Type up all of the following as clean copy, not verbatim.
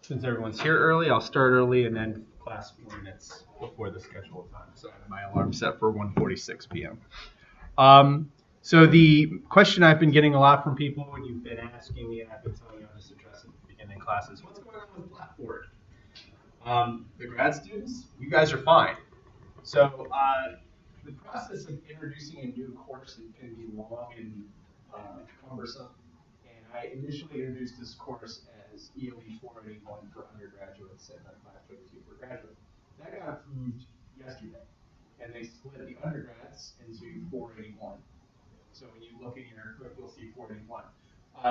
Since everyone's here early, I'll start early and then class 4 minutes before the scheduled time. So I have my alarm set for 1:46 p.m. So the question I've been getting a lot from people when you've been asking me, and I've been telling you on this address at the beginning classes, what's going on with Blackboard? The grad students, you guys are fine. So the process of introducing a new course can be long and cumbersome. And I initially introduced this course as EOE 481 for undergraduates and then 522 for graduates. That got approved yesterday. And they split the undergrads into 481. So when you look in your book, you'll see 481.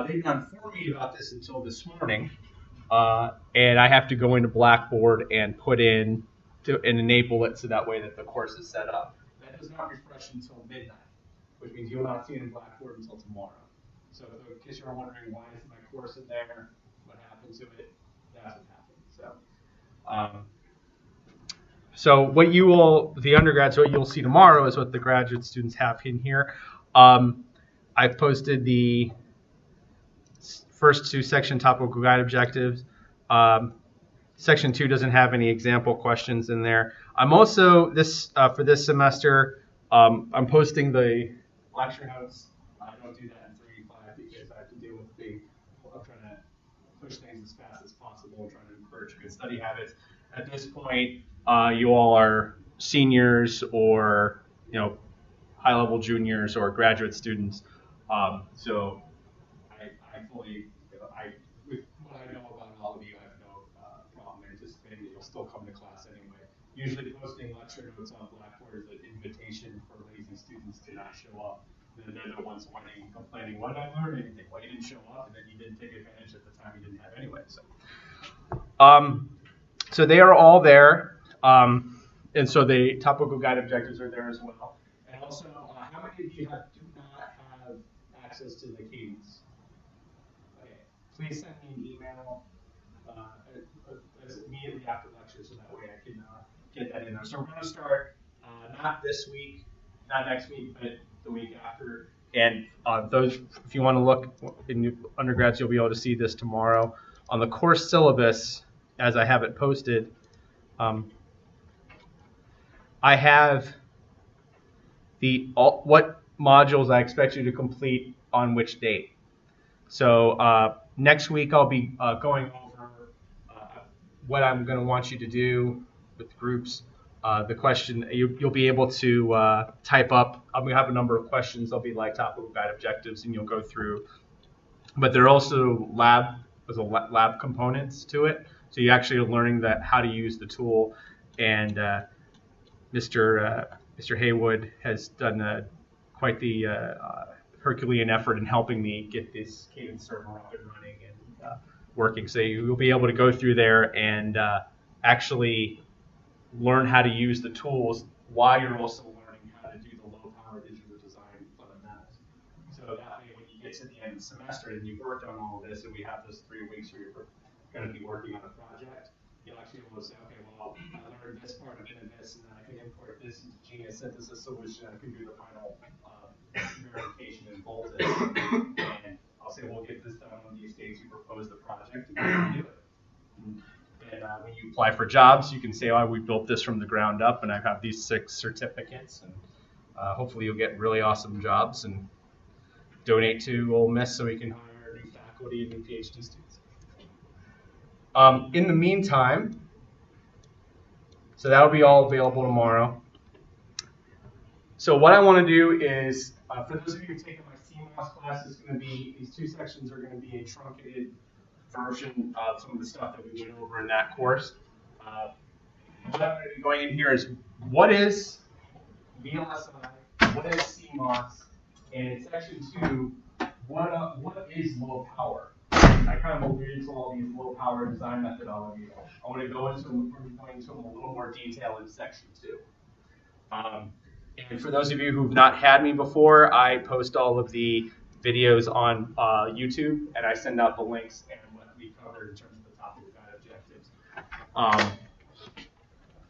They did not inform me about this until this morning. And I have to go into Blackboard and put in and enable it so that way that the course is set up. That does not refresh until midnight, which means you'll not see it in Blackboard until tomorrow. So in case you're wondering why is my course in there, what happened to it, that's what happened. So what you will, the undergrads, what you'll see tomorrow is what the graduate students have in here. I've posted the first 2 section topical guide objectives. Section 2 doesn't have any example questions in there. I'm also, for this semester, I'm posting the lecture notes. I don't do that in 3.5 because I have to deal with I'm trying to push things as fast as possible, trying to encourage good study habits. At this point, you all are seniors or, high-level juniors or graduate students. So I fully, with what I know about all of you, I have no problem anticipating that you'll still come to class anyway. Usually posting lecture notes on Blackboard is an invitation for lazy students to not show up. Then they're the ones whining and complaining, why did I learn anything? Why you didn't show up? And then you didn't take advantage at the time you didn't have anyway. So they are all there. And so the topical guide objectives are there as well. And also, how many of you do not have access to the cadence? Okay, please send me an email immediately after lecture so that way I can get that in there. So we're going to start not this week, not next week, but the week after. And those, if you want to look in undergrads, you'll be able to see this tomorrow. On the course syllabus, as I have it posted, I have what modules I expect you to complete on which date. So next week I'll be going over what I'm going to want you to do with groups. The question, you'll be able to type up. I'm going to have a number of questions. They'll be like topical guide objectives, and you'll go through. But there are also lab components to it. So you actually are learning how to use the tool. And Mr. Haywood has done quite the Herculean effort in helping me get this cadence server up and running and working. So you'll be able to go through there and actually learn how to use the tools while you're also learning how to do the low-power digital design fundamentals. So that way, when you get to the end of the semester and you've worked on all of this, and we have those 3 weeks where you're going to be working on a project, you'll actually be able to say, okay, well, I learned this part of it and this, and then I can import this into Genius Synthesis Solution. I can do the final verification in Voltage. And I'll say, we'll get this done on these days. You propose the project, and you can do it. And when you apply for jobs, you can say, oh, we built this from the ground up, and I have these 6 certificates. And hopefully you'll get really awesome jobs and donate to Ole Miss so we can hire new faculty and new PhD students. In the meantime, so that'll be all available tomorrow. So what I want to do is, for those of you who've taken my Cmos class, these 2 sections are going to be a truncated version of some of the stuff that we went over in that course. What I'm going to be going in here is, what is VLSI, what is Cmos, and in section 2, what is low power? I kind of alluded to all these low power design methodologies. I want to go into them a little more detail in section 2. And for those of you who've not had me before, I post all of the videos on YouTube, and I send out the links and what we covered in terms of the topical guide objectives.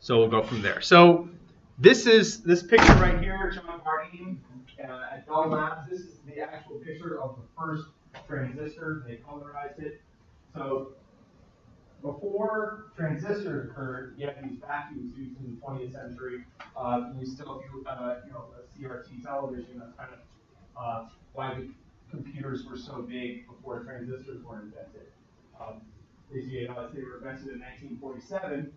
So we'll go from there. So this picture right here, John Bardeen at Bell Labs. This is the actual picture of the first transistor. They colorized it. So before transistors occurred, you had these vacuum tubes in the 20th century. You still do, a CRT television. That's kind of why the computers were so big before transistors were invented. They were invented in 1947,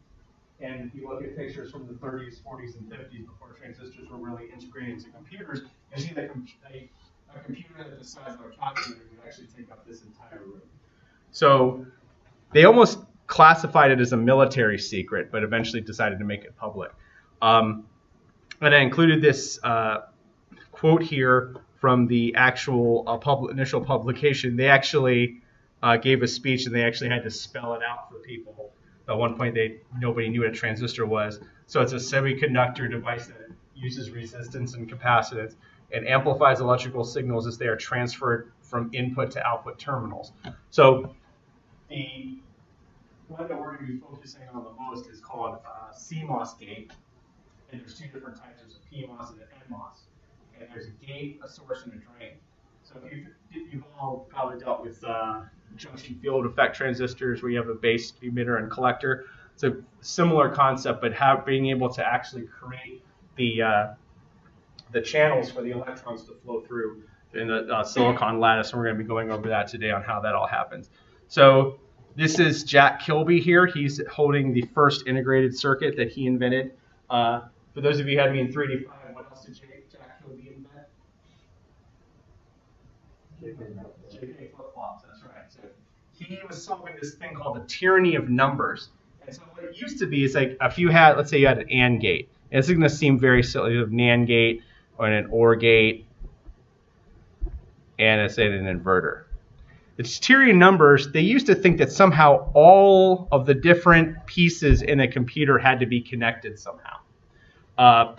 and if you look at pictures from the 30s, 40s, and 50s before transistors were really integrated into computers, you see that a computer that the size of a calculator would actually take up this entire room. So they almost classified it as a military secret, but eventually decided to make it public. And I included this quote here from the actual initial publication. They actually gave a speech, and they actually had to spell it out for people. At one point, nobody knew what a transistor was. So it's a semiconductor device that uses resistance and capacitance and amplifies electrical signals as they are transferred from input to output terminals. So the one that we're going to be focusing on the most is called Cmos gate. And there's two different types. There's a PMOS and an NMOS. And there's a gate, a source, and a drain. So you've all probably dealt with junction field effect transistors where you have a base, emitter, and collector. It's a similar concept, but being able to actually create the channels for the electrons to flow through in the silicon lattice. And we're going to be going over that today on how that all happens. So this is Jack Kilby here. He's holding the first integrated circuit that he invented. For those of you who had me in 3D5, what else did Jack Kilby invent? JK flip-flops, that's right. So he was solving this thing called the tyranny of numbers. And so what it used to be is like if you had, let's say you had an AND gate. And this is going to seem very silly. You have NAND gate or an OR gate and let's say an inverter. The tyranny of numbers, they used to think that somehow all of the different pieces in a computer had to be connected somehow.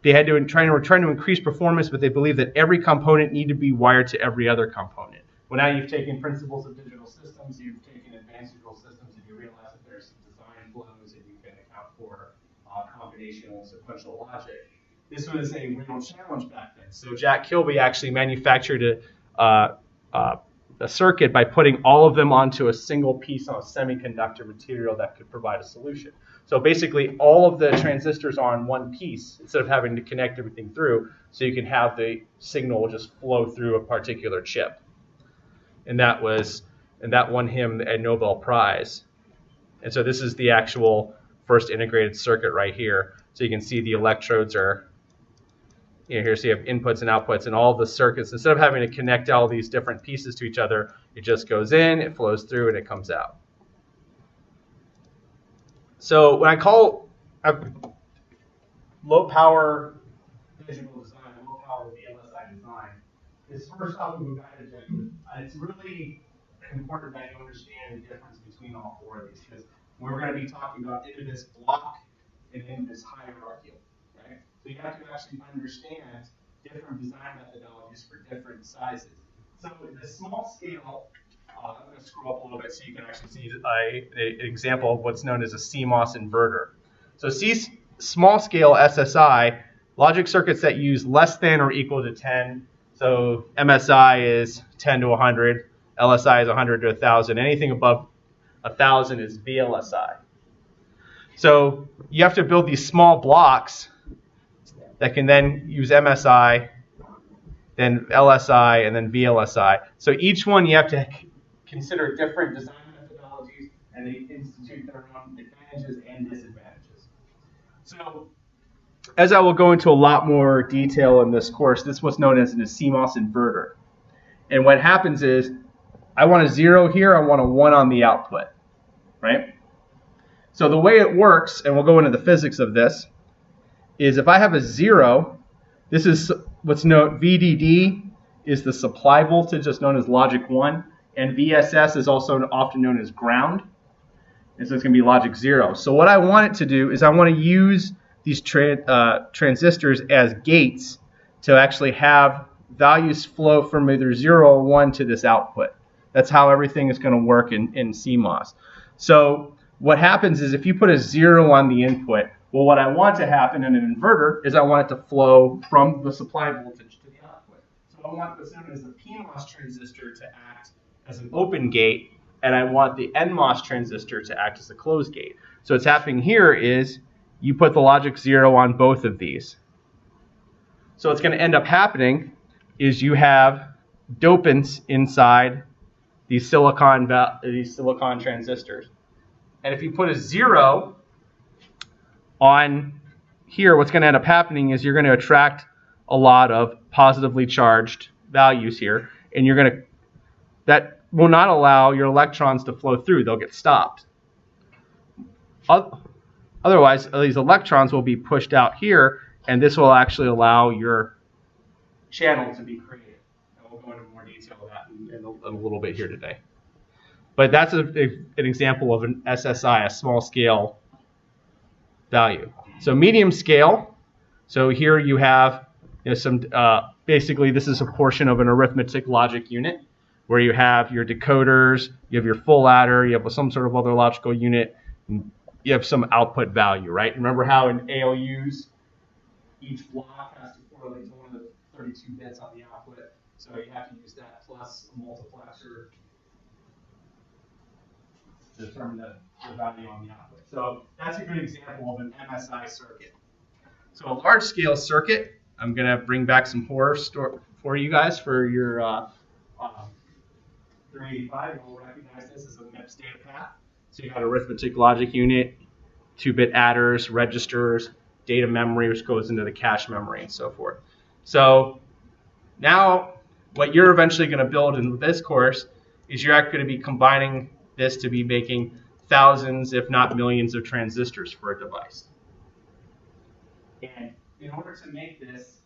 They had to trying to increase performance, but they believed that every component needed to be wired to every other component. Well, now you've taken principles of digital systems, you've taken advanced digital systems, and you realize that there's some design flows, and you can account for combinational and sequential logic. This was a real challenge back then. So Jack Kilby actually manufactured a circuit by putting all of them onto a single piece of semiconductor material that could provide a solution. So basically all of the transistors are on one piece instead of having to connect everything through, so you can have the signal just flow through a particular chip. And that won him a Nobel Prize. And so this is the actual first integrated circuit right here. So you can see the electrodes are here, so you have inputs and outputs, and all the circuits, instead of having to connect all these different pieces to each other, it just goes in, it flows through, and it comes out. So when I call low power digital design, low power VLSI design, is first off of a guided objective. It's really important that you understand the difference between all four of these, because we're going to be talking about into this block and into this hierarchical. So you have to actually understand different design methodologies for different sizes. So in the small scale, I'm going to scroll up a little bit so you can actually see an example of what's known as a Cmos inverter. So small scale SSI, logic circuits that use less than or equal to 10. So MSI is 10 to 100, LSI is 100 to 1,000. Anything above 1,000 is VLSI. So you have to build these small blocks that can then use MSI, then LSI, and then VLSI. So each one you have to consider different design methodologies, and they institute their own advantages and disadvantages. So as I will go into a lot more detail in this course, this is what's known as a Cmos inverter. And what happens is, I want a 0 here, I want a 1 on the output, right? So the way it works, and we'll go into the physics of this, is if I have a 0, this is what's known, VDD is the supply voltage, that's known as logic 1, and VSS is also often known as ground, and so it's going to be logic 0. So what I want it to do is I want to use these transistors as gates to actually have values flow from either 0 or 1 to this output. That's how everything is going to work in CMOS. So what happens is if you put a 0 on the input, well, what I want to happen in an inverter is I want it to flow from the supply voltage to the output. So I want what's known as the PMOS transistor to act as an open gate and I want the NMOS transistor to act as a closed gate. So what's happening here is you put the logic 0 on both of these. So what's going to end up happening is you have dopants inside these silicon transistors. And if you put a 0 on here, what's going to end up happening is you're going to attract a lot of positively charged values here, and that will not allow your electrons to flow through. They'll get stopped. Otherwise, these electrons will be pushed out here, and this will actually allow your channel to be created. And we'll go into more detail of that in a little bit here today. But that's an example of an SSI, a small scale value. So medium scale, so here you have some, basically this is a portion of an arithmetic logic unit where you have your decoders, you have your full adder, you have some sort of other logical unit, and you have some output value, right? Remember how in ALUs, each block has to correlate to one of the 32 bits on the output, so you have to use that plus a multiplexer to determine the value on the output. So that's a good example of an MSI circuit. So a large scale circuit, I'm going to bring back some horror for you guys for your 385. You'll recognize this as a MIPS data path. So you got arithmetic logic unit, 2-bit adders, registers, data memory, which goes into the cache memory and so forth. So now what you're eventually going to build in this course is you're actually going to be combining this to be making thousands, if not millions, of transistors for a device. And in order to make this,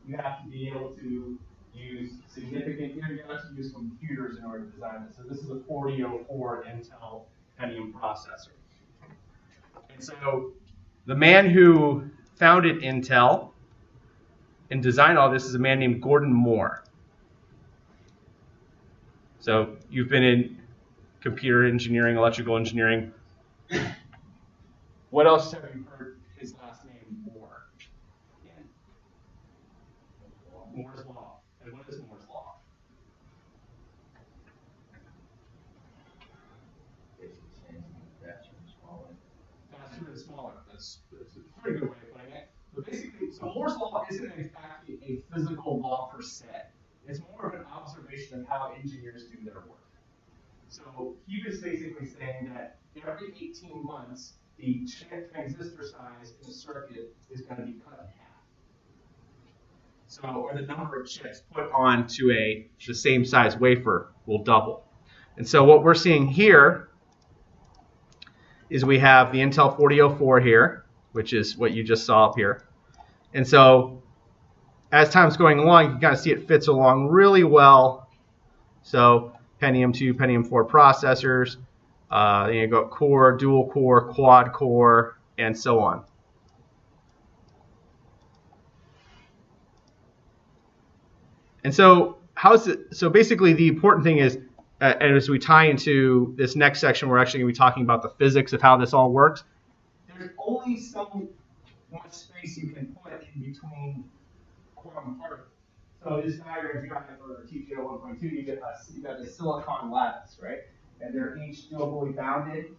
you have to be able to use you have to use computers in order to design this. So this is a 4004 Intel Pentium processor. And so the man who founded Intel and designed all this is a man named Gordon Moore. So you've been in computer engineering, electrical engineering. What else have you heard his last name, Moore? Yeah. Moore's Law. And what is Moore's Law? Faster and smaller. That's a pretty good way of putting it. But basically, so Moore's Law isn't exactly a physical law per se. It's more of an observation of how engineers do their work. So he was basically saying that every 18 months, the transistor size in the circuit is going to be cut in half. So, or the number of chips put onto the same size wafer will double. And so what we're seeing here is we have the Intel 4004 here, which is what you just saw up here. And so as time's going along, you can kind of see it fits along really well. So Pentium 2, Pentium 4 processors, then you go core, dual core, quad core, and so on. And so so basically the important thing is, and as we tie into this next section, we're actually going to be talking about the physics of how this all works. There's only so much space you can put in between quantum particles. So this diagram is for TGO 1.2, you got this silicon lattice, right? And they're each dually bounded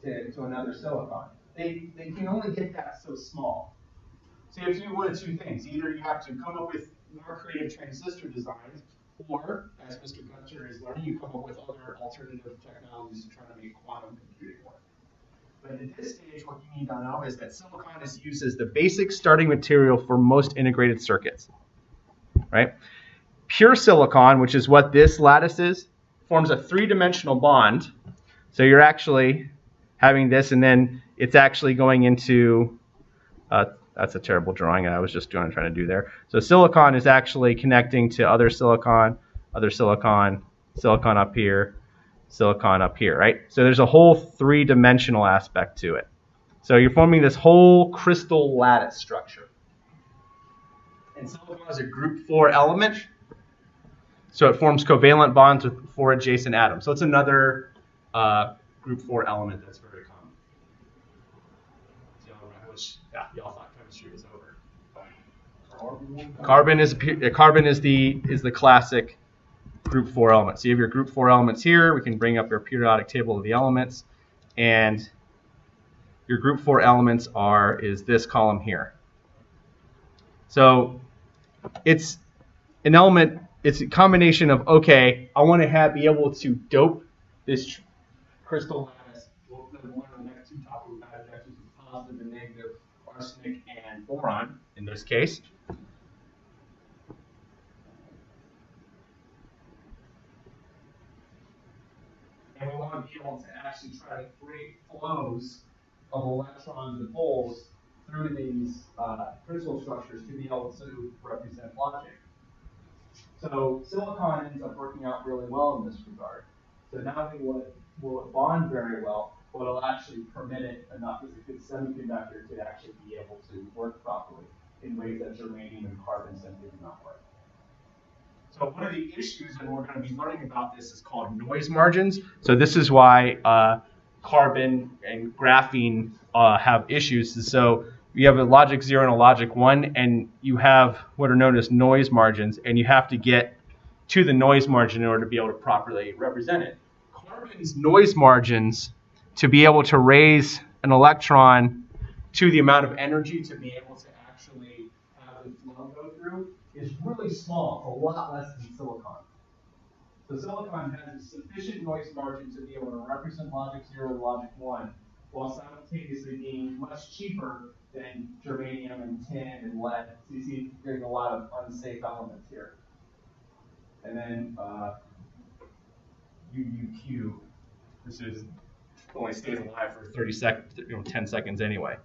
to another silicon. They can only get that so small. So you have to do one of two things. Either you have to come up with more creative transistor designs, or, as Mr. Gunter is learning, you come up with other alternative technologies to try to make quantum computing work. But at this stage, what you need to know is that silicon is used as the basic starting material for most integrated circuits. Right? Pure silicon, which is what this lattice is, forms a three-dimensional bond. So you're actually having this, and then it's actually going into, that's a terrible drawing I was just trying to do there. So silicon is actually connecting to other silicon, silicon up here, silicon up here, right? So there's a whole three-dimensional aspect to it. So you're forming this whole crystal lattice structure. And silicon is a group 4 element, so it forms covalent bonds with 4 adjacent atoms. So it's another group 4 element that's very common. Y'all thought chemistry was over. Carbon is the classic group 4 elements. So you have your group 4 elements here. We can bring up your periodic table of the elements. And your group 4 elements is this column here. So it's an element, it's a combination of, okay, I want to be able to dope this crystal lattice. We'll learn the next two topical objectives with positive and negative arsenic and boron in this case. And we want to be able to actually try to create flows of electrons and holes through these crystal structures to be able to represent logic. So silicon ends up working out really well in this regard. So not only will it bond very well, but it'll actually permit it enough as a good semiconductor to actually be able to work properly in ways that germanium and carbon simply do not work. So one of the issues, and we're going to be learning about this, is called noise margins. So this is why carbon and graphene have issues. So you have a logic 0 and a logic 1, and you have what are known as noise margins, and you have to get to the noise margin in order to be able to properly represent it. Carbon's noise margins, to be able to raise an electron to the amount of energy to be able to actually have the flow go through, is really small. It's a lot less than silicon. So silicon has a sufficient noise margin to be able to represent logic 0 and logic 1, while simultaneously being much cheaper than germanium and tin and lead. So you see there's a lot of unsafe elements here. And then UUQ, this only stays alive for 30 seconds, 10 seconds anyway.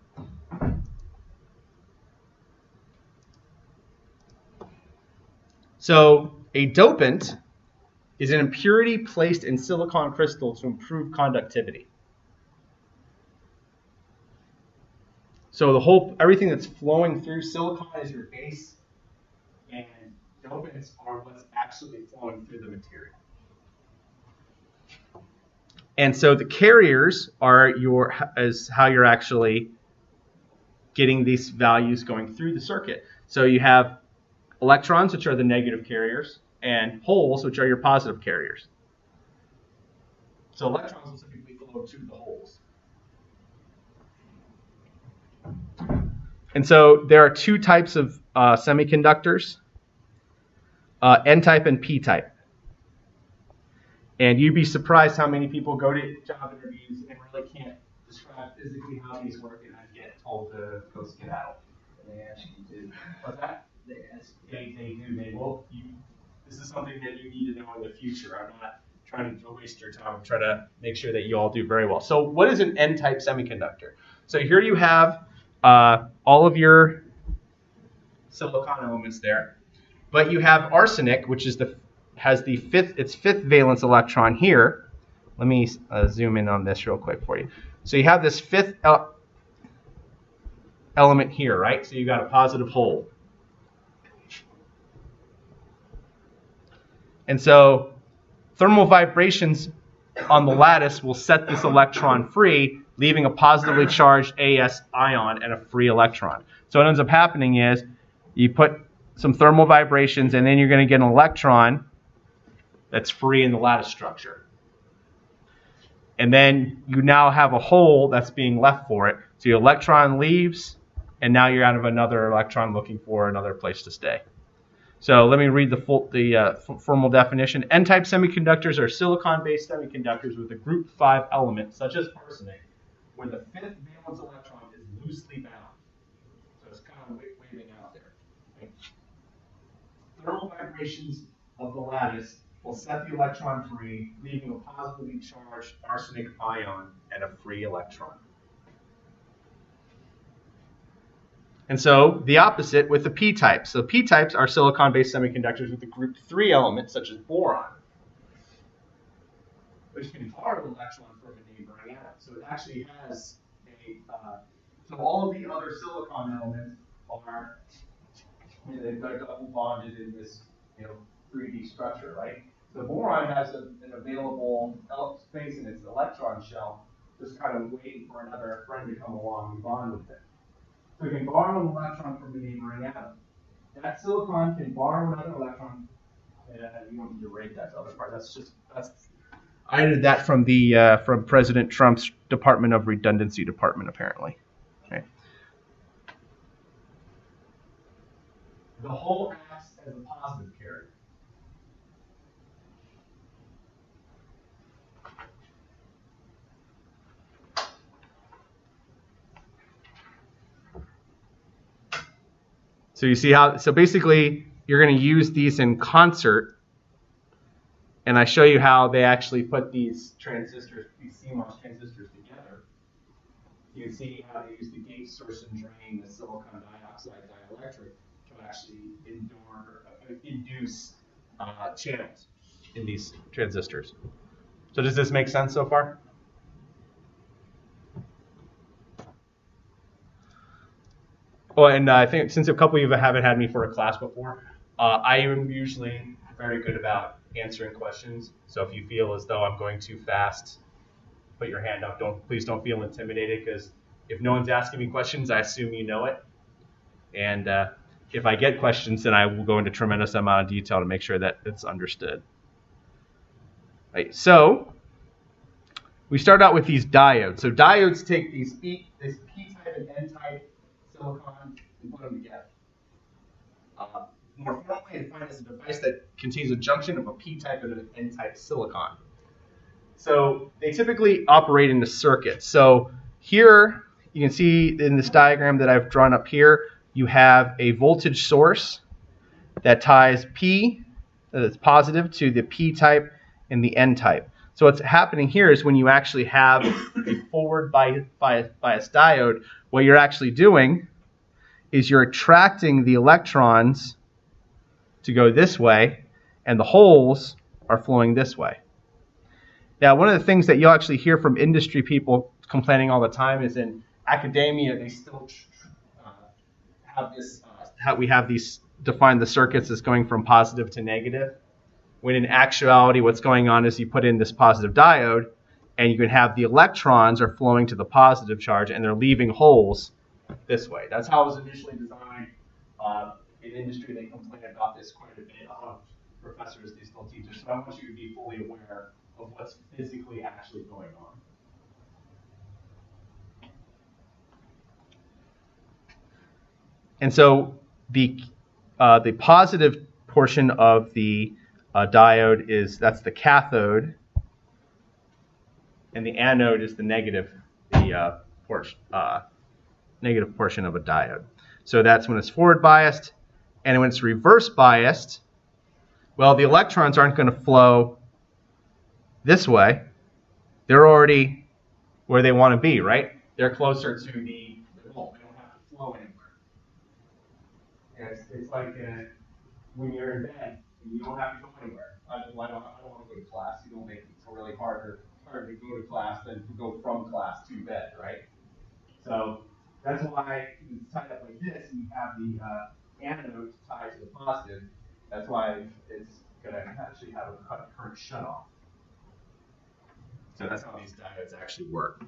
So a dopant is an impurity placed in silicon crystal to improve conductivity. So everything that's flowing through silicon is your base, and dopants are what's actually flowing through the material. And so the carriers are how you're actually getting these values going through the circuit. So you have electrons, which are the negative carriers, and holes, which are your positive carriers. So electrons will typically flow to the holes. And so there are two types of semiconductors, N-type and P-type. And you'd be surprised how many people go to job interviews and really can't describe physically how these work, and I get told to go skedaddle. They ask you to. What's that? They ask. They do. They will. This is something that you need to know in the future. I'm not trying to waste your time. I'm trying to make sure that you all do very well. So what is an N-type semiconductor? So here you have all of your silicon elements there, but you have arsenic, which has its fifth valence electron here. Let me zoom in on this real quick for you. So you have this fifth element here, right? So you got a positive hole. And so thermal vibrations on the lattice will set this electron free, leaving a positively charged AS ion and a free electron. So what ends up happening is you put some thermal vibrations, and then you're going to get an electron that's free in the lattice structure. And then you now have a hole that's being left for it. So your electron leaves, and now you're out of another electron looking for another place to stay. So let me read the formal definition. N-type semiconductors are silicon-based semiconductors with a group 5 element, such as arsenic, where the fifth valence electron is loosely bound. So it's kind of waving out there. Okay. Thermal vibrations of the lattice will set the electron free, leaving a positively charged arsenic ion and a free electron. And so the opposite with the p-types. So p-types are silicon-based semiconductors with a group 3 element, such as boron, which can borrow an electron from a neighboring atom. So it actually has so all of the other silicon elements are, they've got double bonded in this 3D structure, right? So boron has an available space in its electron shell, just kind of waiting for another friend to come along and bond with it. So we can borrow an electron from a neighboring atom. That silicon can borrow another electron, You don't need to rate that other part. I added that from the from President Trump's Department of Redundancy department, apparently. Okay. The whole acts as a positive carrier. So you see how, so basically you're going to use these in concert, and I show you how they actually put these transistors, these CMOS transistors together. You can see how they use the gate source and drain, the silicon dioxide dielectric, to actually induce channels in these transistors. So does this make sense so far? Oh, and I think since a couple of you haven't had me for a class before, I am usually very good about answering questions. So if you feel as though I'm going too fast, put your hand up. Please don't feel intimidated, because if no one's asking me questions, I assume you know it. And if I get questions, then I will go into a tremendous amount of detail to make sure that it's understood. Right, so we start out with these diodes. So diodes take this P-type and N-type silicon and put them together. More formally defined as a device that contains a junction of a P-type and an N-type silicon. So they typically operate in the circuit. So here you can see in this diagram that I've drawn up here, you have a voltage source that ties P, that's positive, to the P-type and the N-type. So what's happening here is when you actually have a forward bias diode, what you're actually doing is you're attracting the electrons to go this way, and the holes are flowing this way. Now, one of the things that you'll actually hear from industry people complaining all the time is in academia, they still have this, we have these define the circuits as going from positive to negative, when in actuality what's going on is you put in this positive diode, and you can have the electrons are flowing to the positive charge, and they're leaving holes this way. That's how it was initially designed. In industry, they complain about this quite a bit. A lot of professors, they still teach us. So I want you to be fully aware of what's physically actually going on. And so the positive portion of the diode that's the cathode, and the anode is the negative negative portion of a diode. So that's when it's forward biased, and when it's reverse biased, well, the electrons aren't going to flow this way. They're already where they want to be, right? They're closer to the hole. They don't have to flow anywhere. It's like when you're in bed, and you don't have to go anywhere. I don't want to go to class. You don't make it really harder to go to class than to go from class to bed, right? So that's why it's tied up like this, and you have the anode tied to the positive. That's why it's going to actually have a current shutoff. So that's how these diodes actually work.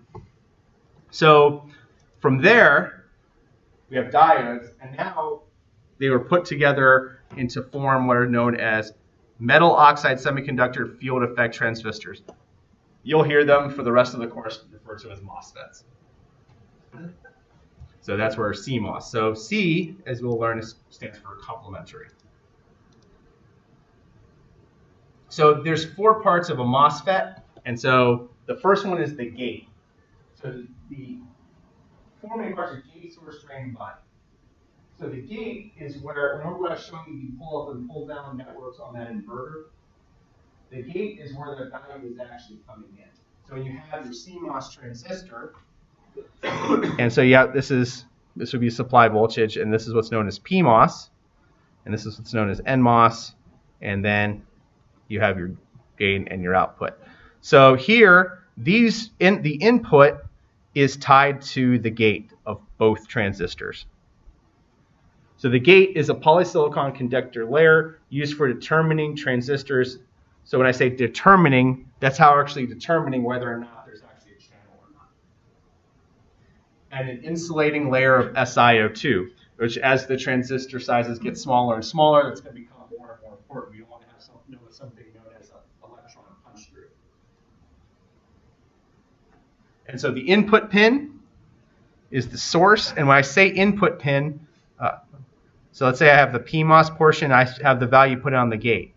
So from there, we have diodes, and now they were put together into form what are known as Metal-Oxide-Semiconductor field effect transistors. You'll hear them for the rest of the course referred to as MOSFETs. So that's where CMOS. So C, as we'll learn, stands for complementary. So there's 4 parts of a MOSFET, and so the first one is the gate. So the 4 main parts are gate, source, drain, and bind. So the gate is where, remember what I was showing you, the pull up and pull down networks on that inverter? The gate is where the value is actually coming in. So when you have your CMOS transistor, and so yeah, this would be supply voltage, and this is what's known as PMOS, and this is what's known as NMOS, and then you have your gain and your output. So here, the input is tied to the gate of both transistors. So the gate is a polysilicon conductor layer used for determining transistors. So when I say determining, that's how we're actually determining whether or not there's actually a channel or not. And an insulating layer of SiO2, which as the transistor sizes get smaller and smaller, that's going to become more and more important. We don't want to have something And so the input pin is the source. And when I say input pin, so let's say I have the PMOS portion, I have the value put on the gate.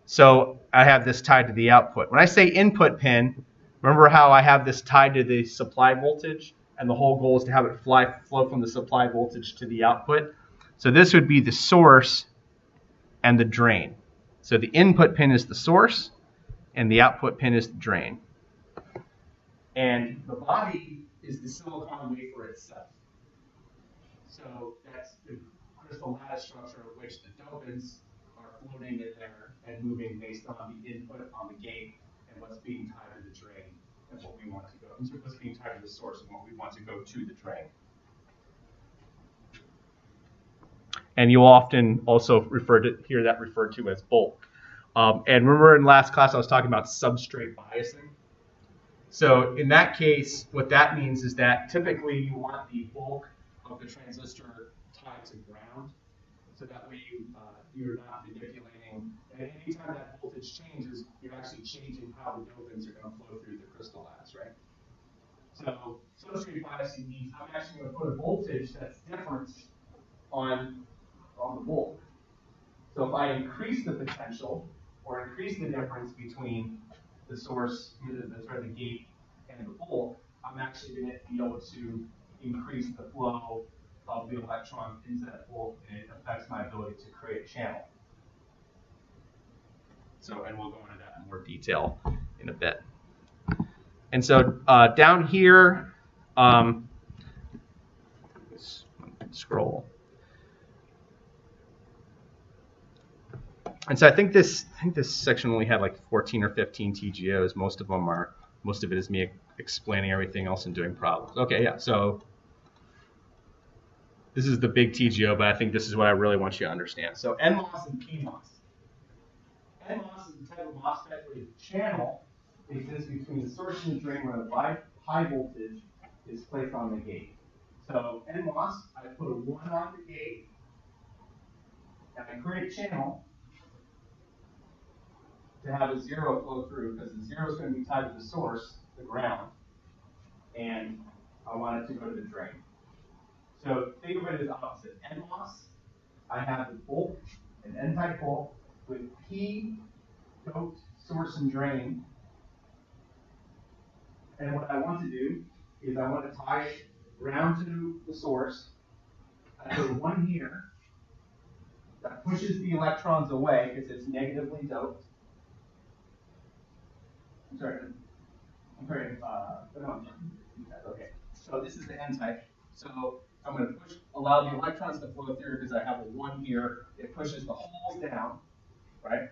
So I have this tied to the output. When I say input pin, remember how I have this tied to the supply voltage? And the whole goal is to have it flow from the supply voltage to the output. So this would be the source and the drain. So the input pin is the source, and the output pin is the drain. And the body is the silicon wafer itself. So that's the crystal lattice structure of which the dopants are floating in there and moving based on the input on the gate and what's being tied to the drain and what we want to go. So what's being tied to the source and what we want to go to the drain. And you'll often also hear that referred to as bulk. And remember in last class I was talking about substrate biasing. So in that case, what that means is that typically you want the bulk of the transistor tied to ground, so that way you're not manipulating. And anytime that voltage changes, you're actually changing how the dopants are going to flow through the crystal lattice, right? So substrate biasing means I'm actually going to put a voltage that's different on the bulk. So if I increase the potential or increase the difference between the source, the gate, and the bulk, I'm actually going to be able to increase the flow of the electron into that bulk, and it affects my ability to create a channel. So, and we'll go into that in more detail in a bit. And so down here, scroll. And so I think this section only had like 14 or 15 TGOs. Most of it is me explaining everything else and doing problems. Okay, yeah. So this is the big TGO, but I think this is what I really want you to understand. So NMOS and PMOS. NMOS is the type of MOSFET where the channel exists between the source and the drain where the high voltage is placed on the gate. So NMOS, I put a 1 on the gate, and I create a channel to have a 0 flow through, because the 0 is going to be tied to the source, the ground, and I want it to go to the drain. So think of it as opposite. NMOS, I have the bulk, an N-type bulk, with P doped source and drain. And what I want to do is I want to tie it ground to the source. I put 1 here. That pushes the electrons away because it's negatively doped. Okay. So this is the N-type. So I'm going to allow the electrons to flow through because I have a 1 here. It pushes the holes down, right?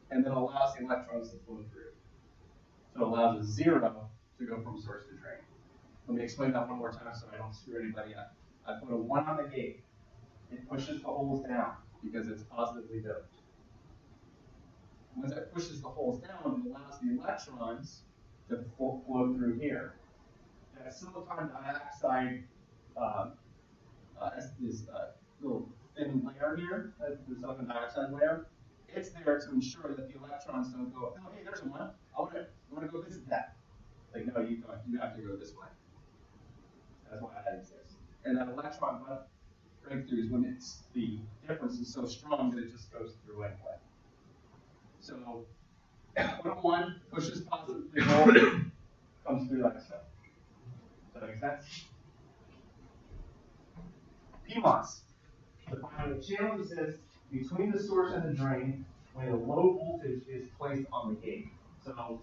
And then allows the electrons to flow through. So it allows a 0 to go from source to drain. Let me explain that one more time so I don't screw anybody up. I put a 1 on the gate. It pushes the holes down because it's positively doped. Once it pushes the holes down, it allows the electrons to flow through here. That silicon dioxide this little thin layer here, the silicon dioxide layer, it's there to ensure that the electrons don't go, oh, hey, there's one. I want to go visit that. Like, no, you don't. You have to go this way. That's why that exists. And that electron breakthrough is when the difference is so strong that it just goes through anyway. So 101 pushes positively forward, comes through like so. Does that make sense? PMOS. The channel exists between the source and the drain when a low voltage is placed on the gate. So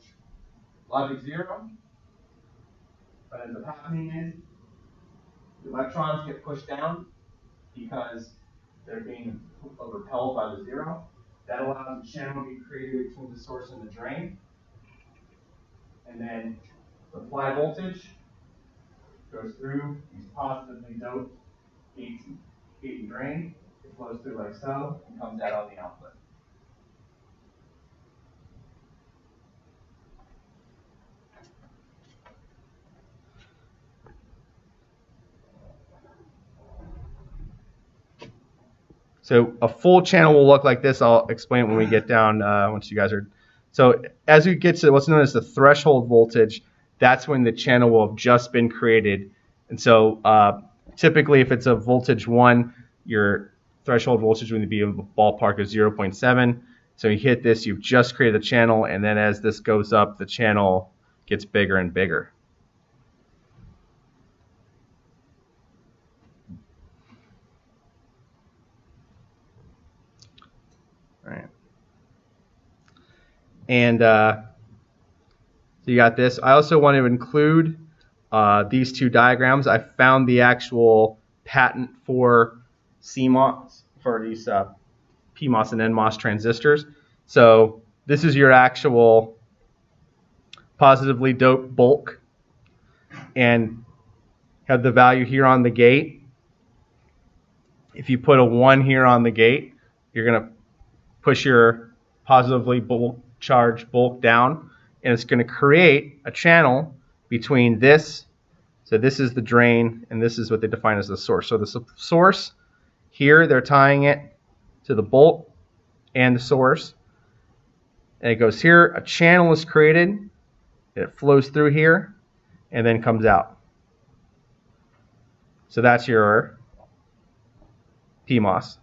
logic 0, what ends up happening is the electrons get pushed down because they're being repelled by the 0. That allows a channel to be created between the source and the drain. And then supply voltage goes through these positively doped gate and drain. It flows through like so and comes out on the output. So a full channel will look like this. I'll explain it when we get down once you guys are. So as we get to what's known as the threshold voltage, that's when the channel will have just been created. And so typically if it's a voltage 1, your threshold voltage would be in the ballpark of 0.7. So you hit this, you've just created a channel, and then as this goes up, the channel gets bigger and bigger. All right. And so you got this. I also want to include these two diagrams. I found the actual patent for Cmos, for these PMOS and NMOS transistors. So this is your actual positively doped bulk, and have the value here on the gate. If you put a 1 here on the gate, you're going to push your positively charged bulk down, and it's going to create a channel between this. So this is the drain, and this is what they define as the source. So the source here, they're tying it to the bulk and the source. And it goes here, a channel is created, it flows through here, and then comes out. So that's your PMOS.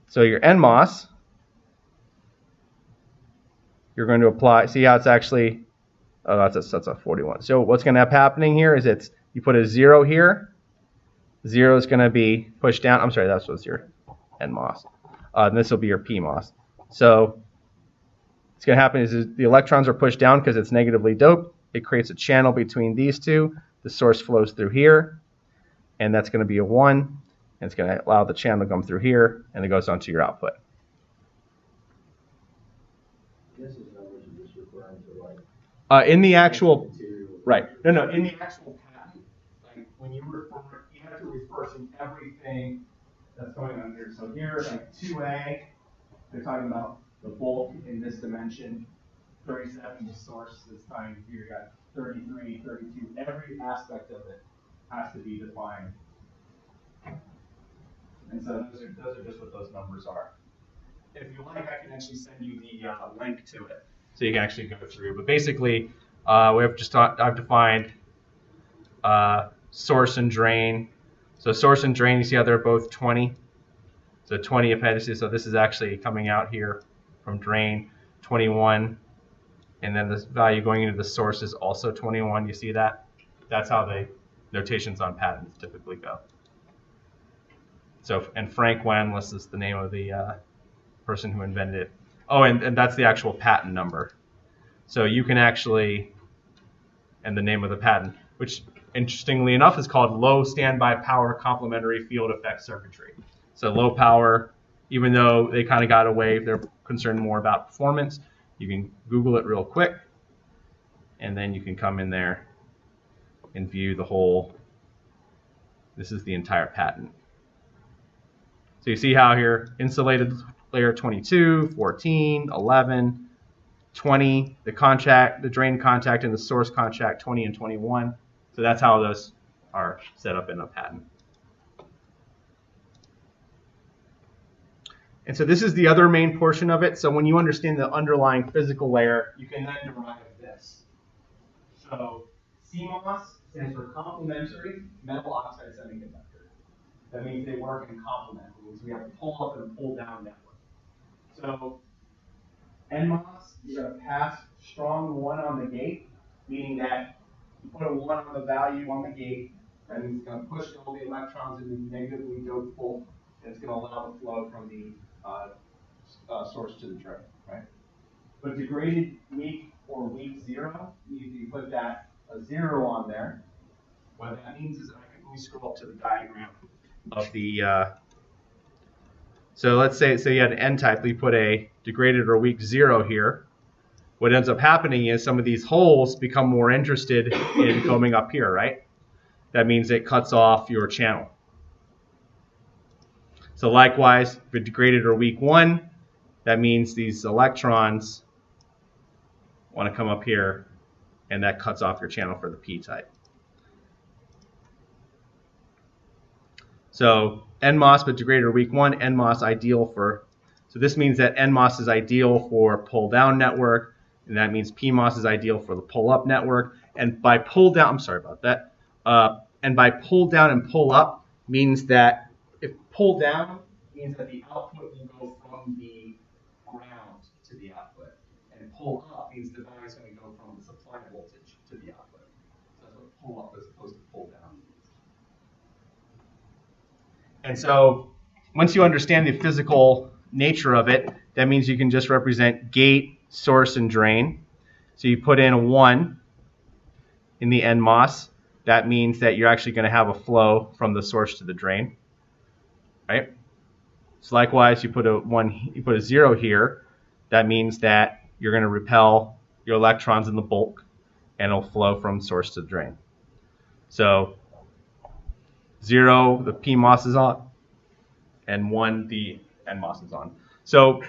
So your NMOS, you're going to apply, see how it's actually, oh, that's a 41. So what's going to be happening here is you put a 0 here, 0 is going to be pushed down. I'm sorry, that's what's your NMOS. And this will be your PMOS. So what's going to happen is the electrons are pushed down because it's negatively doped. It creates a channel between these two. The source flows through here, and that's going to be a 1. And it's going to allow the channel to come through here, and it goes onto your output. This is numbers you're just referring to, like In the actual, material. right? No, in the actual patent, like when you refer, you have to refer to everything that's going on here. So here, like 2A, they're talking about the bulk in this dimension. 37, the source this time here, you got 33, 32. Every aspect of it has to be defined. And so those are just what those numbers are. If you like, I can actually send you the link to it, so you can actually go through. But basically, I've defined source and drain. So source and drain, you see how they're both 20. So 20 appendices. So this is actually coming out here from drain, 21, and then this value going into the source is also 21. You see that? That's how the notations on patents typically go. So, and Frank Wanless is the name of the person who invented it. Oh, and that's the actual patent number. So you can actually, and the name of the patent, which interestingly enough is called low standby power complementary field effect circuitry. So low power, even though they kind of got away, they're concerned more about performance. You can Google it real quick, and then you can come in there and view the whole, this is the entire patent. So you see how here, insulated layer 22, 14, 11, 20, the drain contact and the source contact 20 and 21. So that's how those are set up in a patent. And so this is the other main portion of it. So when you understand the underlying physical layer, you can then derive this. So CMOS stands for complementary Metal-Oxide-Semiconductor. That means they work in complement. It means we have a pull up and a pull down network. So NMOS, you're going to pass strong 1 on the gate, meaning that you put a 1 on the value on the gate, and it's going to push all the electrons into the negatively doped bulk, and it's going to allow the flow from the source to the drain, right? But degraded weak or weak 0, you put that a 0 on there. What that means is, let me scroll up to the diagram of the, so let's say you had an N-type, you put a degraded or weak 0 here. What ends up happening is some of these holes become more interested in coming up here, right? That means it cuts off your channel. So likewise, for degraded or weak 1, that means these electrons want to come up here, and that cuts off your channel for the P-type. So NMOS, but degraded or weak 1, NMOS ideal for, so this means that NMOS is ideal for pull-down network, and that means PMOS is ideal for the pull-up network. And by pull down, I'm sorry about that. And by pull down and pull up means that if pull down means that the output will go from the ground to the output, and pull up means the value is going to go from the supply voltage to the output. So that's what pull up as opposed to pull down means. And so once you understand the physical nature of it, that means you can just represent gate, source, and drain. So you put in a 1 in the NMOS. That means that you're actually going to have a flow from the source to the drain, right? So likewise, you put a 0 here. That means that you're going to repel your electrons in the bulk, and it'll flow from source to the drain. So 0, the PMOS is on, and 1, the NMOS is on. So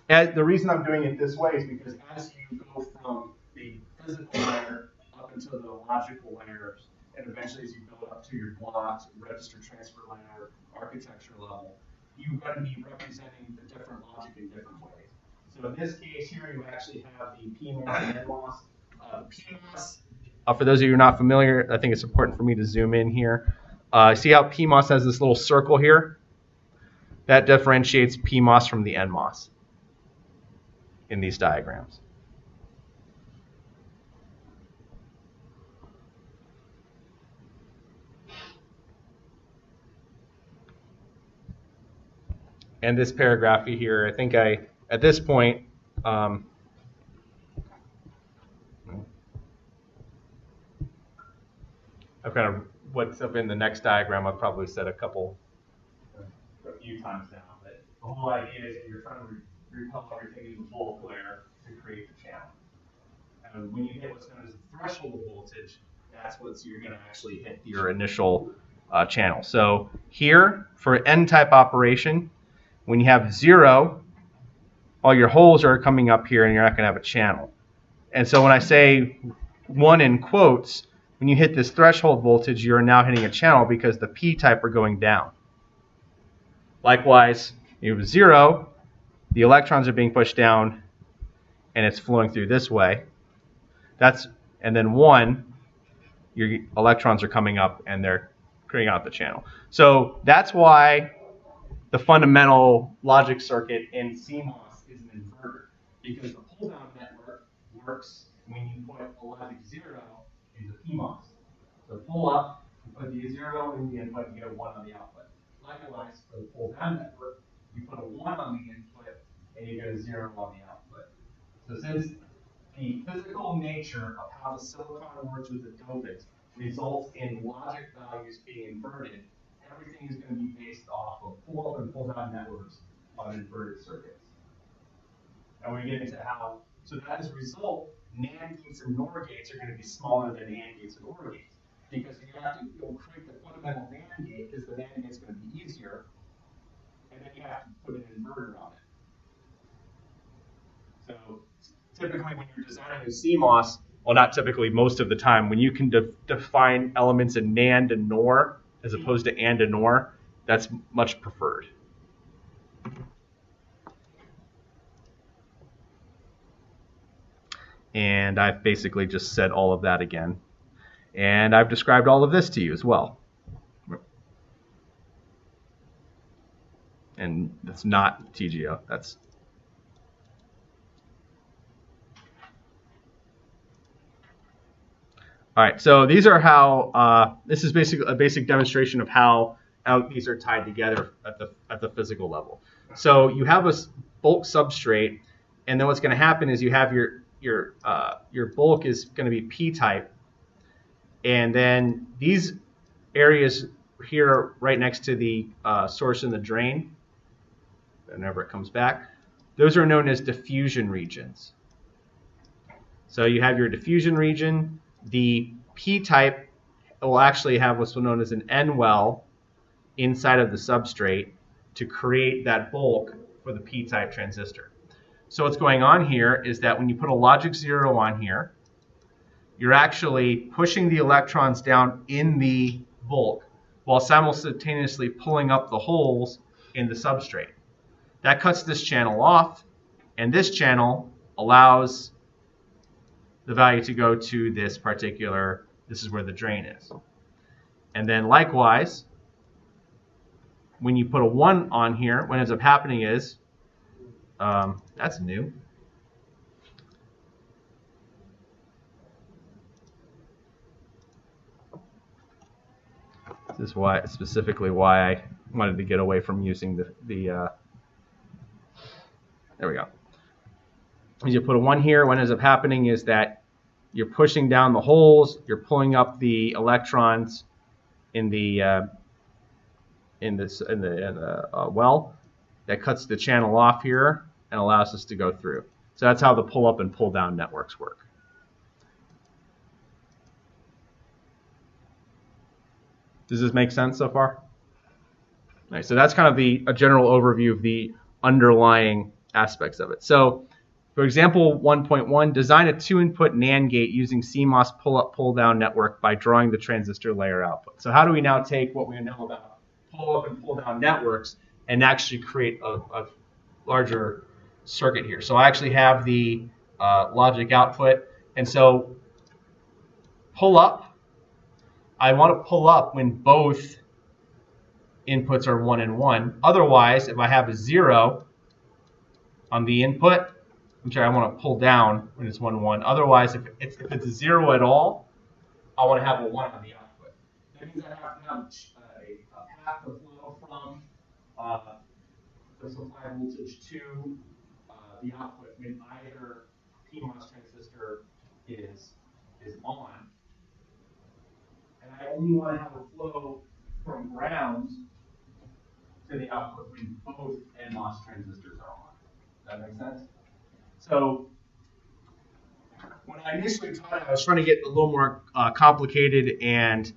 the reason I'm doing it this way is because as you go from the physical layer up into the logical layers, and eventually as you build up to your blocks, register transfer layer, architecture level, you've got to be representing the different logic in different ways. So in this case here, you actually have the PMOS and NMOS. PMOS, for those of you who are not familiar, I think it's important for me to zoom in here. See how PMOS has this little circle here? That differentiates PMOS from the NMOS in these diagrams. And this paragraph here, I think at this point, I've kind of, what's up in the next diagram, I've probably said a few times now, but the whole idea is that you're trying to repel everything in the bulk layer to create the channel. And when you hit what's known as the threshold voltage, that's what you're going to actually hit your initial channel. So here, for N-type operation, when you have 0, all your holes are coming up here and you're not going to have a channel. And so when I say 1 in quotes, when you hit this threshold voltage, you're now hitting a channel because the P-type are going down. Likewise, you have 0, the electrons are being pushed down and it's flowing through this way. And then 1, your electrons are coming up and they're creating out the channel. So that's why the fundamental logic circuit in Cmos is an inverter, because the pull-down network works when you put a logic 0 into PMOS. So pull up, you put the 0 in the input, you get a 1 on the output. Likewise, for the pull-down network, you put a 1 on the input, and you get a 0 on the output. So since the physical nature of how the silicon works with the dopant results in logic values being inverted, everything is going to be based off of pull-up and pull-down networks on inverted circuits. And we get into how, so that as a result, Nand Gates and NOR gates are going to be smaller than AND gates and OR gates. Because you have to create the fundamental NAND gate, because the NAND gate is going to be easier, and then you have to put an inverter on it. So typically when you're designing a CMOS, well, not typically, most of the time, when you can define elements in NAND and NOR as opposed to AND and NOR, that's much preferred. And I've basically just said all of that again. And I've described all of this to you as well. And that's not TGO. That's all right. So these are how. This is basically a basic demonstration of how these are tied together at the physical level. So you have a bulk substrate, and then what's going to happen is you have your bulk is going to be P-type. And then these areas here right next to the source and the drain, whenever it comes back, those are known as diffusion regions. So you have your diffusion region. The P-type will actually have what's known as an N-well inside of the substrate to create that bulk for the P-type transistor. So what's going on here is that when you put a logic 0 on here, you're actually pushing the electrons down in the bulk while simultaneously pulling up the holes in the substrate. That cuts this channel off, and this channel allows the value to go to this particular, this is where the drain is. And then likewise, when you put a 1 on here, what ends up happening is, that's new. This is why, specifically why I wanted to get away from using there we go. As you put a 1 here, what ends up happening is that you're pushing down the holes, you're pulling up the electrons in the well. That cuts the channel off here and allows us to go through. So that's how the pull up and pull down networks work. Does this make sense so far? All right, so that's kind of a general overview of the underlying aspects of it. So, for example, 1.1, design a 2-input NAND gate using CMOS pull-up, pull-down network by drawing the transistor layer output. So how do we now take what we know about pull-up and pull-down networks and actually create a larger circuit here? So I actually have the logic output, and so pull up, I want to pull up when both inputs are 1 and 1. Otherwise, if I have a 0 on the input, I want to pull down when it's 1, 1. Otherwise, if it's a 0 at all, I want to have a 1 on the output. That means I have to have a path of flow from the supply voltage to the output when either PMOS transistor is on. And I only want to have a flow from ground to the output when both NMOS transistors are on. Does that make sense? So when I initially taught it, I was trying to get a little more complicated and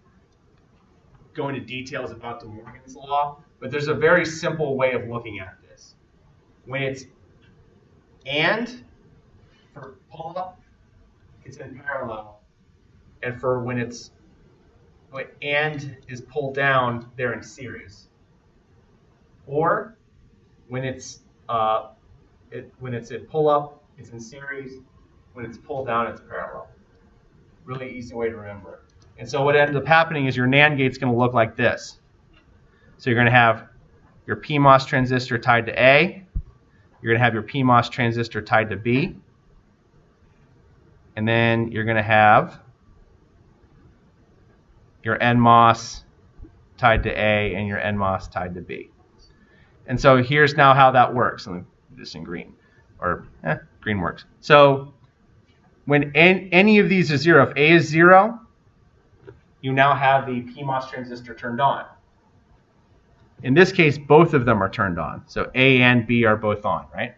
go into details about De Morgan's law, but there's a very simple way of looking at this. When it's AND for pull-up, it's in parallel, and for when AND is pulled down, they're in series. Or when it's in pull-up, it's in series. When it's pulled down, it's parallel. Really easy way to remember it. And so what ends up happening is your NAND gate's going to look like this. So you're going to have your PMOS transistor tied to A. You're going to have your PMOS transistor tied to B. And then you're going to have your NMOS tied to A and your NMOS tied to B. And so here's now how that works. Let me do this in green. Or green works. So when any of these is 0, if A is 0, you now have the PMOS transistor turned on. In this case, both of them are turned on. So A and B are both on, right?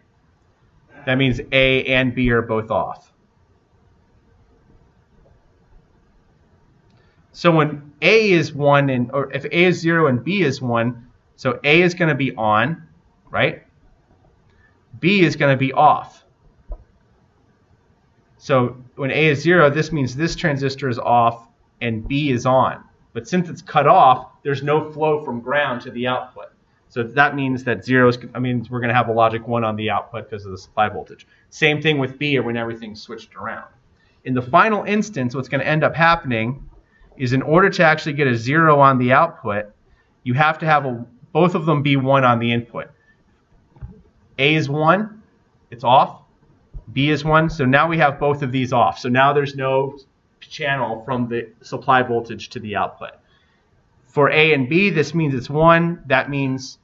That means A and B are both off. So when A is 1, or if A is 0 and B is 1, so A is going to be on, right? B is going to be off. So when A is 0, this means this transistor is off and B is on. But since it's cut off, there's no flow from ground to the output. So that means that we're going to have a logic 1 on the output because of the supply voltage. Same thing with B or when everything's switched around. In the final instance, what's going to end up happening is in order to actually get a 0 on the output, you have to have both of them be 1 on the input. A is 1, it's off. B is 1, so now we have both of these off. So now there's no channel from the supply voltage to the output. For A and B, this means it's 1. That means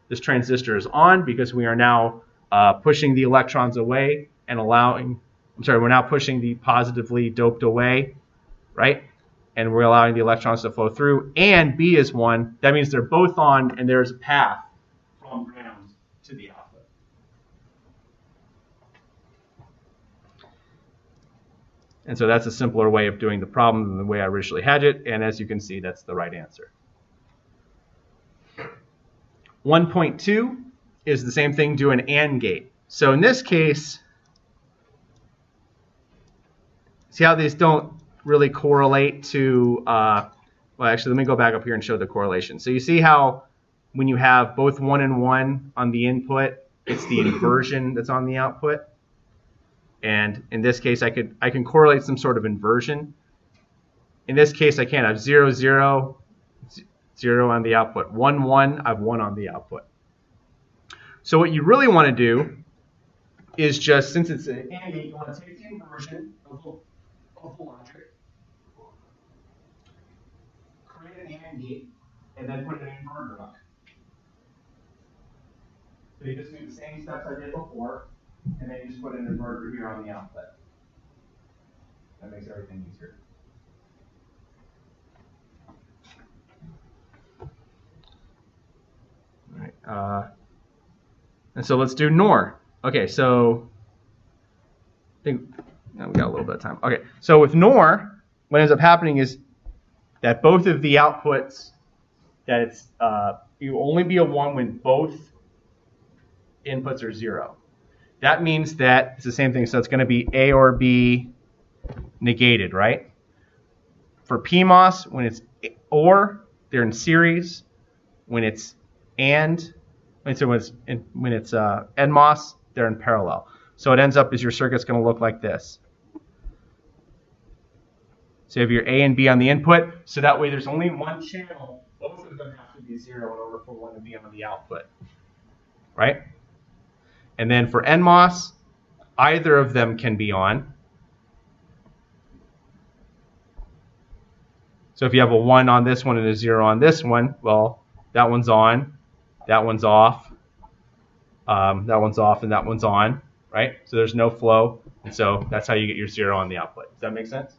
this transistor is on because we are now pushing the electrons away and we're now pushing the positively doped away, right? And we're allowing the electrons to flow through. And B is 1. That means they're both on and there's a path from ground to the output. And so that's a simpler way of doing the problem than the way I originally had it. And as you can see, that's the right answer. 1.2 is the same thing, do an AND gate. So in this case, see how these don't really correlate to, well, actually, let me go back up here and show the correlation. So you see how when you have both 1 and 1 on the input, it's the inversion that's on the output. And in this case, I can correlate some sort of inversion. In this case, I can't have 0, 0, 0 on the output. 1, 1, I have 1 on the output. So what you really want to do is just, since it's an AND gate, you want to take the inversion of the logic, create an AND gate, and then put an inverter on it. So you just do the same steps I did before, and then you just put an inverter here on the output. That makes everything easier. All right. And so let's do NOR. Okay, so I think we got a little bit of time. Okay, so with NOR, what ends up happening is that both of the outputs, that it's you only be a 1 when both inputs are 0. That means that it's the same thing. So it's going to be A or B negated, right? For PMOS, when it's OR, they're in series. When it's AND, when it's NMOS, they're in parallel. So it ends up as your circuit's going to look like this. So you have your A and B on the input. So that way there's only one channel. Both of them have to be 0 in order for one to be on the output, right? And then for NMOS, either of them can be on. So if you have a 1 on this one and a 0 on this one, well, that one's on, that one's off, that one's off, and that one's on, right? So there's no flow, and so that's how you get your 0 on the output. Does that make sense?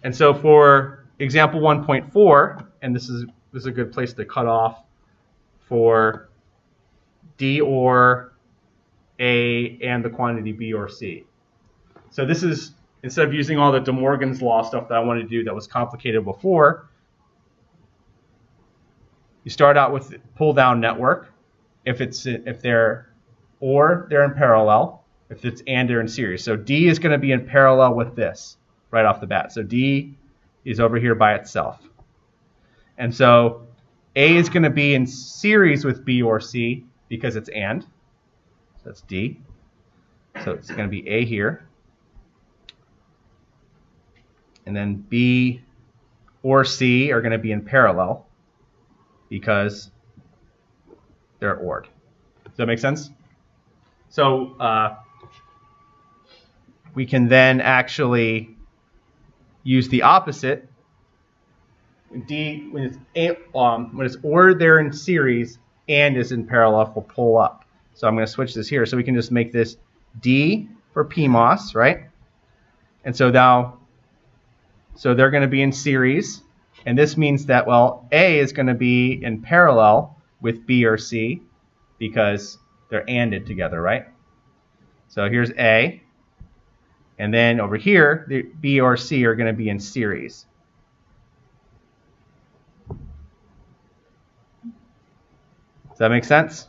And so for example 1.4, and this is a good place to cut off for D or A and the quantity B or C. So this is, instead of using all the De Morgan's law stuff that I wanted to do that was complicated before, you start out with pull-down network. If they're OR, they're in parallel. If it's AND, they're in series. So D is going to be in parallel with this right off the bat. So D is over here by itself. And so A is going to be in series with B or C because it's AND. So that's D. So it's going to be A here. And then B or C are going to be in parallel because they're ORed. Does that make sense? So we can actually use the opposite. D, when it's ORed, they're in series, and is in parallel, will pull up. So I'm going to switch this here. So we can just make this D for PMOS, right? And so now, so they're going to be in series. And this means that, well, A is going to be in parallel with B or C because they're ANDed together, right? So here's A. And then over here, the B or C are going to be in series. Does that make sense?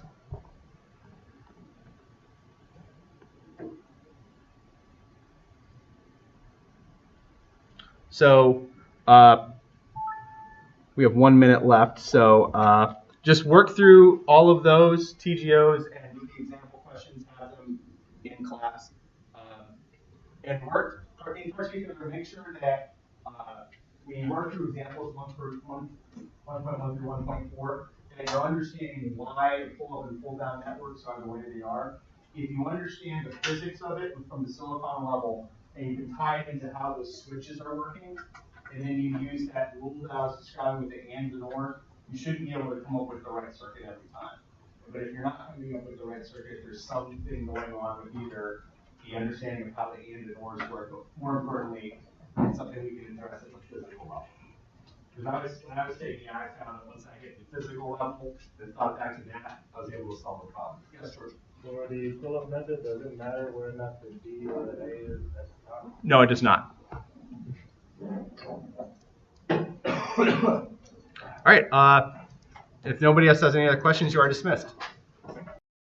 So we have 1 minute left. So just work through all of those TGOs and do the example questions, have them in class. And work, in particular, make sure that when you work through examples 1.1 through 1.4, that you're understanding why pull-up and pull-down networks are the way they are. If you understand the physics of it from the silicon level, and you can tie it into how those switches are working, and then you use that rule that I was describing with the AND and OR, you should be able to come up with the right circuit every time. But if you're not coming up with the right circuit, there's something going on with either the understanding of how the AND and ORs work, but more importantly, it's something we can address at the physical level. Because when I was taking it, I found that once I hit the physical level and thought back to that, I was able to solve the problem. Yes, George? For the pull-up method, does it matter whether or not the D or the A is at the top? No, it does not. All right. If nobody else has any other questions, you are dismissed.